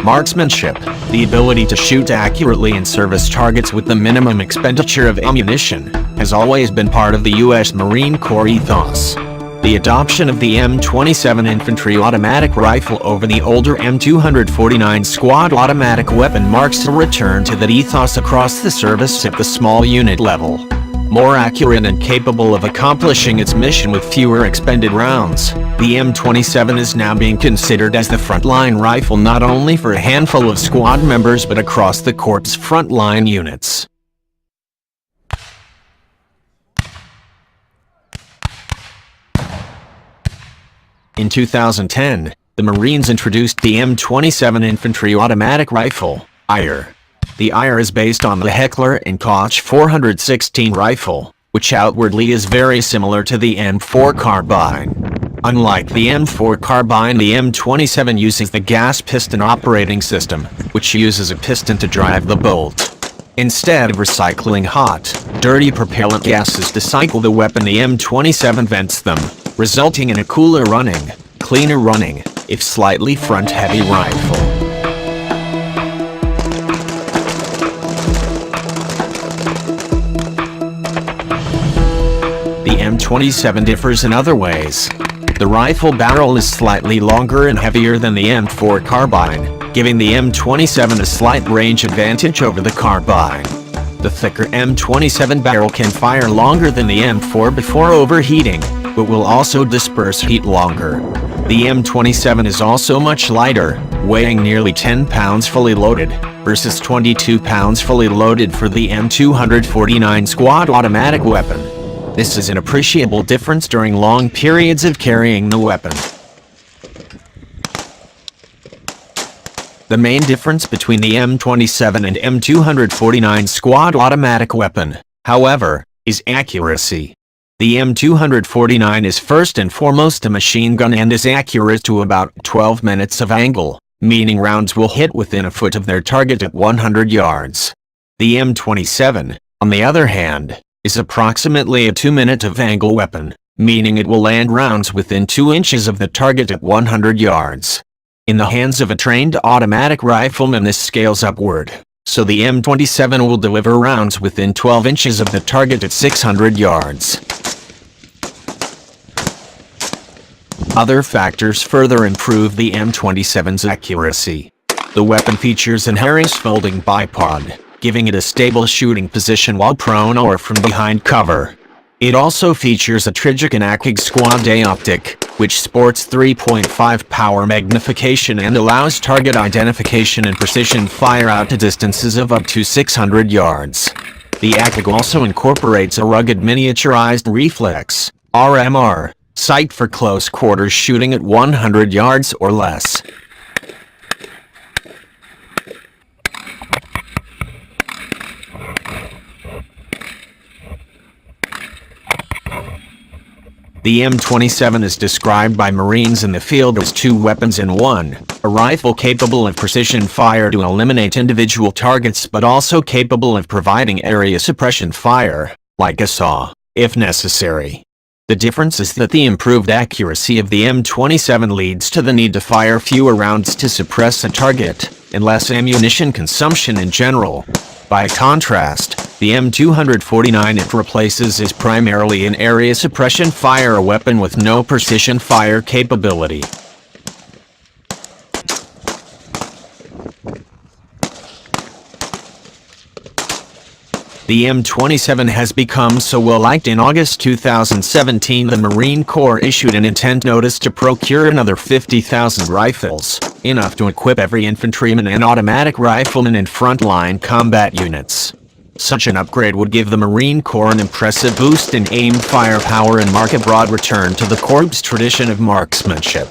Marksmanship, the ability to shoot accurately and service targets with the minimum expenditure of ammunition, has always been part of the U.S. Marine Corps ethos. The adoption of the M27 Infantry Automatic Rifle over the older M249 Squad Automatic Weapon marks a return to that ethos across the service at the small unit level. More accurate and capable of accomplishing its mission with fewer expended rounds, the M27 is now being considered as the frontline rifle not only for a handful of squad members but across the Corps' frontline units. In 2010, the Marines introduced the M27 Infantry Automatic Rifle, IR. The IR is based on the Heckler & Koch 416 rifle, which outwardly is very similar to the M4 carbine. Unlike the M4 carbine, the M27 uses the gas piston operating system, which uses a piston to drive the bolt. Instead of recycling hot, dirty propellant gases to cycle the weapon, the M27 vents them, resulting in a cooler running, cleaner running, if slightly front-heavy rifle. The M27 differs in other ways. The rifle barrel is slightly longer and heavier than the M4 carbine, giving the M27 a slight range advantage over the carbine. The thicker M27 barrel can fire longer than the M4 before overheating, but will also disperse heat longer. The M27 is also much lighter, weighing nearly 10 pounds fully loaded, versus 22 pounds fully loaded for the M249 Squad Automatic Weapon. This is an appreciable difference during long periods of carrying the weapon. The main difference between the M27 and M249 Squad Automatic Weapon, however, is accuracy. The M249 is first and foremost a machine gun and is accurate to about 12 minutes of angle, meaning rounds will hit within a foot of their target at 100 yards. The M27, on the other hand, is approximately a 2-minute of angle weapon, meaning it will land rounds within 2 inches of the target at 100 yards. In the hands of a trained automatic rifleman, this scales upward, so the M27 will deliver rounds within 12 inches of the target at 600 yards. Other factors further improve the M27's accuracy. The weapon features an Harris folding bipod, giving it a stable shooting position while prone or from behind cover. It also features a Trigic and Akig Squad A optic, which sports 3.5 power magnification and allows target identification and precision fire out to distances of up to 600 yards. The Akig also incorporates a rugged miniaturized reflex, RMR, sight for close quarters shooting at 100 yards or less. The M27 is described by Marines in the field as 2 weapons in one, a rifle capable of precision fire to eliminate individual targets but also capable of providing area suppression fire, like a saw, if necessary. The difference is that the improved accuracy of the M27 leads to the need to fire fewer rounds to suppress a target, and less ammunition consumption in general. By contrast, the M249 it replaces is primarily an area suppression fire weapon with no precision fire capability. The M27 has become so well liked in August 2017 the Marine Corps issued an intent notice to procure another 50,000 rifles, enough to equip every infantryman and automatic rifleman in frontline combat units. Such an upgrade would give the Marine Corps an impressive boost in aim firepower and mark a broad return to the Corps' tradition of marksmanship.